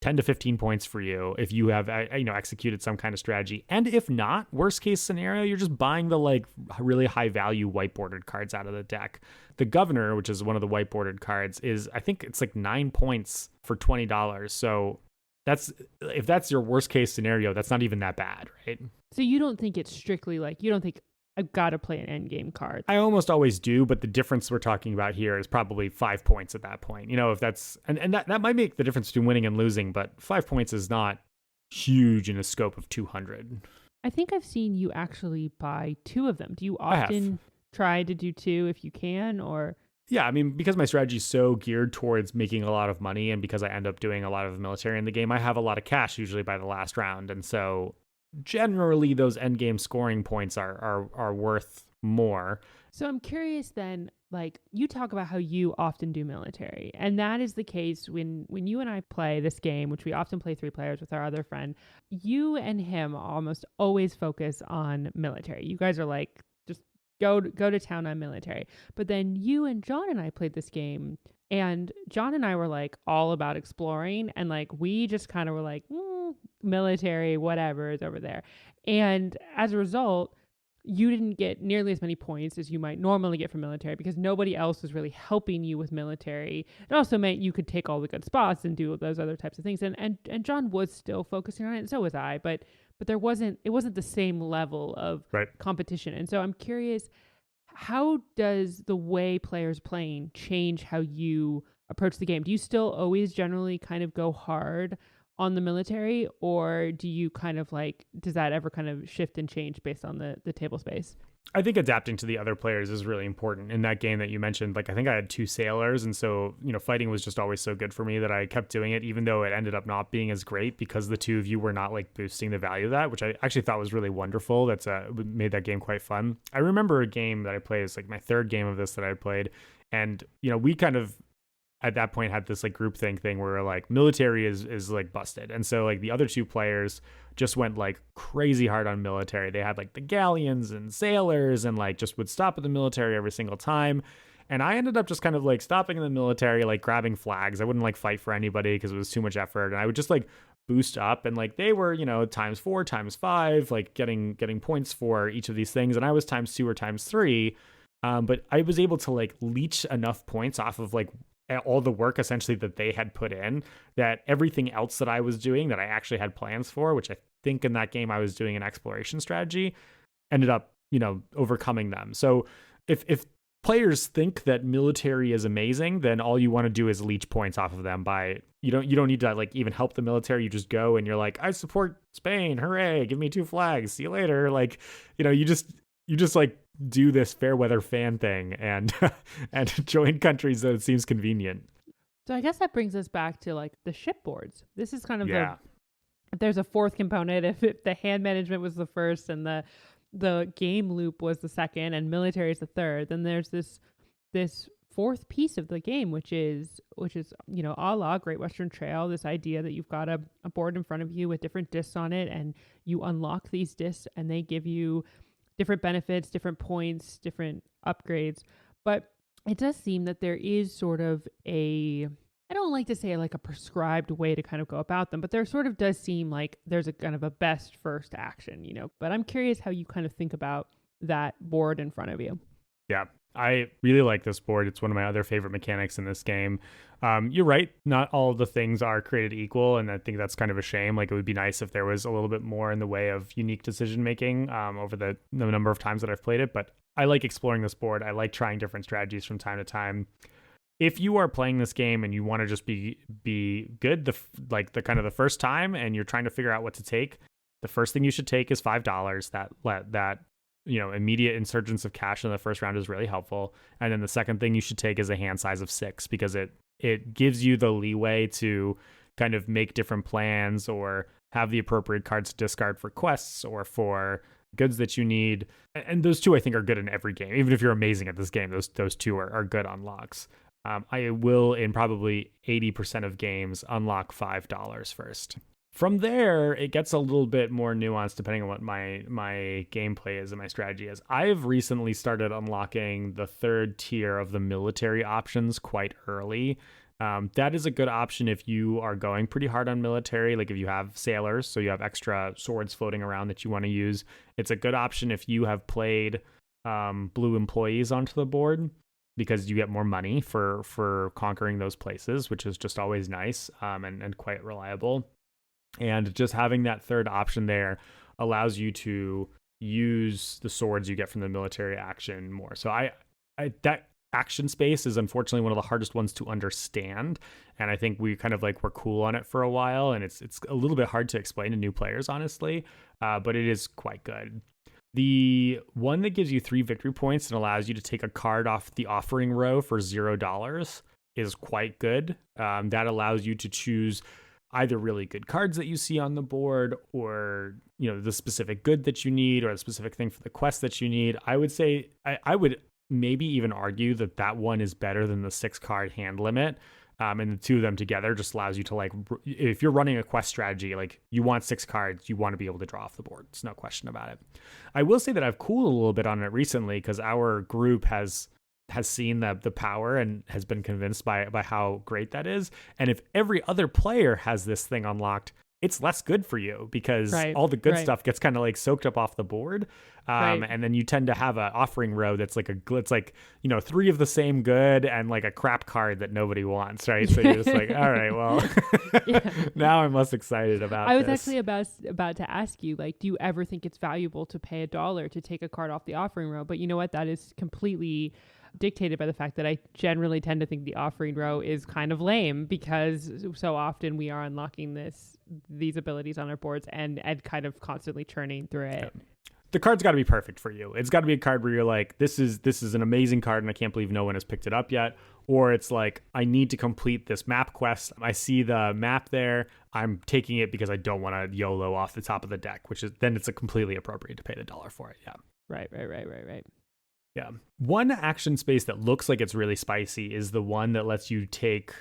10 to 15 points for you if you have executed some kind of strategy. And if not, worst case scenario, you're just buying the like really high value white bordered cards out of the deck. The governor, which is one of the white bordered cards, is, I think it's like 9 points for $20. So if that's your worst case scenario, that's not even that bad, right? So you don't think it's strictly like, you don't think I've got to play an end game card? I almost always do, but the difference we're talking about here is probably 5 points at that point. If that's, and that might make the difference between winning and losing, but 5 points is not huge in a scope of 200. I think I've seen you actually buy 2 of them. Do you often try to do 2 if you can, or? Yeah, because my strategy is so geared towards making a lot of money, and because I end up doing a lot of military in the game, I have a lot of cash usually by the last round. And so generally those end game scoring points are worth more. So I'm curious then, like, you talk about how you often do military, and that is the case when you and I play this game, which we often play 3 players with our other friend. You and him almost always focus on military. You guys are like, just go to town on military. But then you and John and I played this game, and John and I were like all about exploring, and like we just kind of were like, military, whatever is over there. And as a result, you didn't get nearly as many points as you might normally get from military, because nobody else was really helping you with military. It also meant you could take all the good spots and do those other types of things. And John was still focusing on it, and so was I, but it wasn't the same level of competition. And so I'm curious, how does the way players playing change how you approach the game? Do you still always generally kind of go hard on the military, or do you kind of like, does that ever kind of shift and change based on the table space? I think adapting to the other players is really important. In that game that you mentioned, like I think I had 2 sailors, and so fighting was just always so good for me that I kept doing it, even though it ended up not being as great because the 2 of you were not like boosting the value of that, which I actually thought was really wonderful. That's made that game quite fun. I remember a game that I played, it's like my 3rd game of this that I played, and we kind of at that point had this like groupthink thing where like military is like busted. And so like the other 2 players just went like crazy hard on military. They had like the galleons and sailors and like just would stop at the military every single time. And I ended up just kind of like stopping in the military, like grabbing flags. I wouldn't like fight for anybody because it was too much effort. And I would just like boost up, and like they were, ×4, ×5, like getting points for each of these things. And I was ×2 or ×3. But I was able to like leech enough points off of like all the work essentially that they had put in, that everything else that I was doing that I actually had plans for, which I think in that game I was doing an exploration strategy, ended up, overcoming them. So if players think that military is amazing, then all you want to do is leech points off of them by you don't need to like even help the military. You just go and you're like, I support Spain, hooray, give me 2 flags, see you later. Like, you just like do this fair weather fan thing and and join countries that it seems convenient. So I guess that brings us back to like the shipboards. This is kind of Yeah. if there's a fourth component, if the hand management was the first and the game loop was the second and military is the third, then there's this fourth piece of the game, which is a la Great Western Trail, this idea that you've got a board in front of you with different discs on it, and you unlock these discs and they give you different benefits, different points, different upgrades. But it does seem that there is sort of I don't like to say like a prescribed way to kind of go about them, but there sort of does seem like there's a kind of a best first action, But I'm curious how you kind of think about that board in front of you. Yeah, I really like this board. It's one of my other favorite mechanics in this game. You're right. Not all of the things are created equal, and I think that's kind of a shame. Like, it would be nice if there was a little bit more in the way of unique decision making over the number of times that I've played it. But I like exploring this board. I like trying different strategies from time to time. If you are playing this game and you want to just be good, the kind of the first time, and you're trying to figure out what to take, the first thing you should take is $5. That immediate insurgence of cash in the first round is really helpful. And then the second thing you should take is a hand size of 6, because it gives you the leeway to kind of make different plans or have the appropriate cards to discard for quests or for goods that you need. And those two I think are good in every game. Even if you're amazing at this game, those two are good unlocks. I will, in probably 80% of games, unlock $5 first. From there, it gets a little bit more nuanced depending on what my gameplay is and my strategy is. I've recently started unlocking the third tier of the military options quite early. That is a good option if you are going pretty hard on military, like if you have sailors, so you have extra swords floating around that you want to use. It's a good option if you have played blue employees onto the board, because you get more money for conquering those places, which is just always nice and quite reliable. And just having that third option there allows you to use the swords you get from the military action more. So I that action space is unfortunately one of the hardest ones to understand, and I think we kind of like were cool on it for a while, and it's a little bit hard to explain to new players, honestly, but it is quite good. The one that gives you 3 victory points and allows you to take a card off the offering row for $0 is quite good. That allows you to choose either really good cards that you see on the board, or the specific good that you need, or the specific thing for the quest that you need. I would say I would maybe even argue that one is better than the 6 card hand limit. And the two of them together just allows you to, like, if you're running a quest strategy, like, you want 6 cards, you want to be able to draw off the board. There's no question about it. I will say that I've cooled a little bit on it recently, because our group has seen the power and has been convinced by how great that is. And if every other player has this thing unlocked, it's less good for you, because all the good stuff gets kind of like soaked up off the board. And then you tend to have an offering row that's like it's like, 3 of the same good and like a crap card that nobody wants, right? So you're just like, all right, well, now I'm less excited about this. I was actually about to ask you, like, do you ever think it's valuable to pay $1 to take a card off the offering row? But you know what? That is completely dictated by the fact that I generally tend to think the offering row is kind of lame, because so often we are unlocking these abilities on our boards and kind of constantly churning through it. Yeah. The card's got to be perfect for you. It's got to be a card where you're like, this is an amazing card and I can't believe no one has picked it up yet. Or it's like, I need to complete this map quest. I see the map there. I'm taking it because I don't want to YOLO off the top of the deck, which is then it's a completely appropriate to pay the $1 for it. Yeah. Right. Yeah. One action space that looks like it's really spicy is the one that lets you take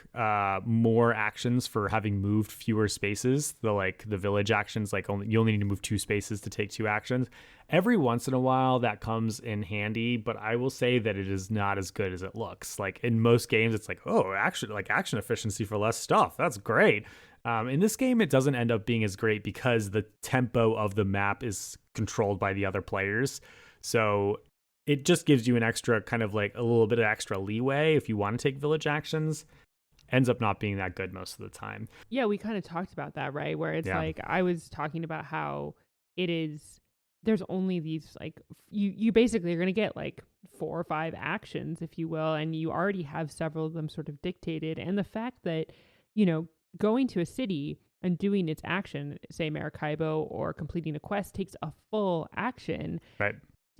more actions for having moved fewer spaces. The village actions, you only need to move 2 spaces to take 2 actions. Every once in a while that comes in handy, but I will say that it is not as good as it looks. Like, in most games, it's like, oh, action efficiency for less stuff. That's great. In this game, it doesn't end up being as great because the tempo of the map is controlled by the other players. So it just gives you an extra kind of like a little bit of extra leeway if you want to take village actions. Ends up not being that good most of the time. Yeah, we kind of talked about that, right? Where it's like, I was talking about how there's only these, like, you basically are going to get like 4 or 5 actions, if you will, and you already have several of them sort of dictated. And the fact that, going to a city and doing its action, say Maracaibo, or completing a quest takes a full action, Right.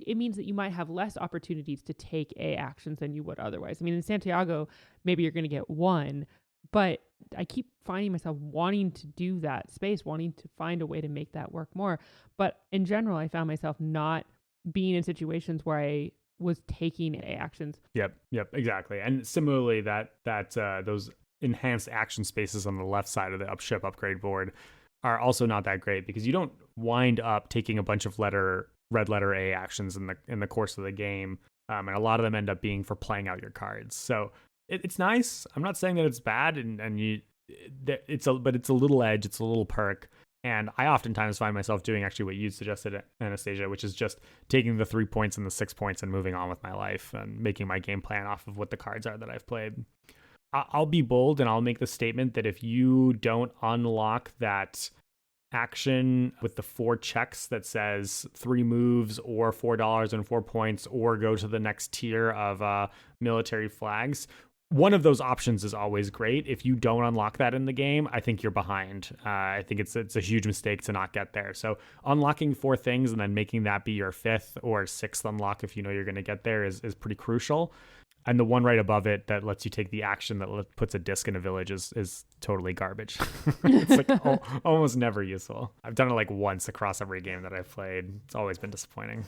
it means that you might have less opportunities to take A actions than you would otherwise. I mean, in Santiago, maybe you're going to get one, but I keep finding myself wanting to do that space, wanting to find a way to make that work more. But in general, I found myself not being in situations where I was taking A actions. Yep, exactly. And similarly, that those enhanced action spaces on the left side of the ship upgrade board are also not that great, because you don't wind up taking a bunch of red letter A actions in the course of the game, and a lot of them end up being for playing out your cards. So it's nice. I'm not saying that it's bad, but it's a little edge, it's a little perk. And I oftentimes find myself doing actually what you suggested, Anastasia, which is just taking the 3 points and the 6 points and moving on with my life and making my game plan off of what the cards are that I've played. I'll be bold and I'll make the statement that if you don't unlock that action with the 4 checks that says 3 moves or $4 and 4 points or go to the next tier of military flags, one of those options is always great. If you don't unlock that in the game, I think you're behind. I think it's a huge mistake to not get there. So unlocking 4 things and then making that be your 5th or 6th unlock, if you know you're going to get there, is pretty crucial. And the one right above it that lets you take the action that puts a disc in a village is totally garbage. It's like almost never useful. I've done it like once across every game that I've played. It's always been disappointing.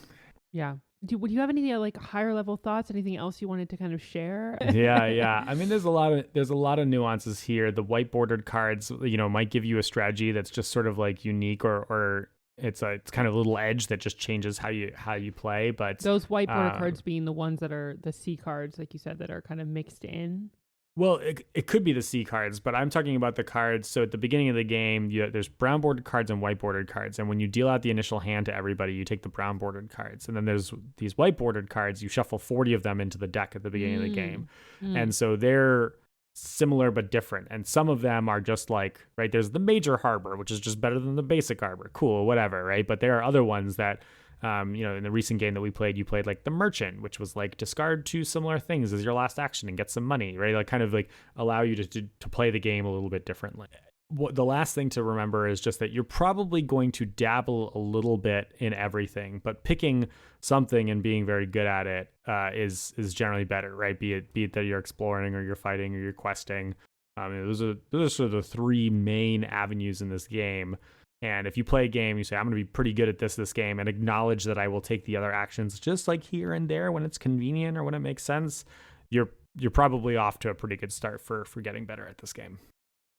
Yeah. Would you have any like higher level thoughts? Anything else you wanted to kind of share? Yeah. I mean, there's a lot of nuances here. The white bordered cards, might give you a strategy that's just sort of like unique, or it's kind of a little edge that just changes how you play. But those white border cards being the ones that are the C cards, like you said, that are kind of mixed in. Well, it could be the C cards, but I'm talking about the cards. So at the beginning of the game, there's brown bordered cards and white bordered cards. And when you deal out the initial hand to everybody, you take the brown bordered cards. And then there's these white bordered cards. You shuffle 40 of them into the deck at the beginning of the game. And so they're similar but different. And some of them are just like, right, there's the major harbor, which is just better than the basic harbor. Cool, whatever, right? But there are other ones that in the recent game that we played, you played like the merchant, which was like discard 2 similar things as your last action and get some money, right? Like kind of like allow you to play the game a little bit differently. The last thing to remember is just that you're probably going to dabble a little bit in everything, but picking something and being very good at it is generally better, right? Be it that you're exploring or you're fighting or you're questing. Those are sort of the 3 main avenues in this game. And if you play a game, you say, I'm going to be pretty good at this game, and acknowledge that I will take the other actions just like here and there when it's convenient or when it makes sense, you're probably off to a pretty good start for getting better at this game.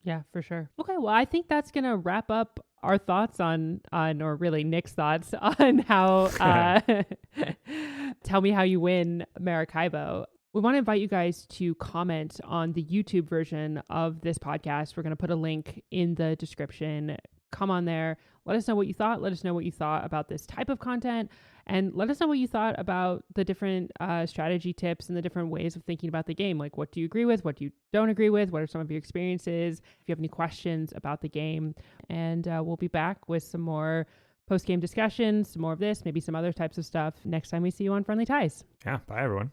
Yeah, for sure. Okay, well, I think that's going to wrap up our thoughts on or really Nick's thoughts on how Tell Me How You Win Maracaibo. We want to invite you guys to comment on the YouTube version of this podcast. We're going to put a link in the description. Come on there. Let us know what you thought. Let us know what you thought about this type of content. And let us know what you thought about the different strategy tips and the different ways of thinking about the game. Like, what do you agree with? What do you don't agree with? What are some of your experiences? If you have any questions about the game. And we'll be back with some more post-game discussions, some more of this, maybe some other types of stuff next time we see you on Friendly Ties. Yeah. Bye, everyone.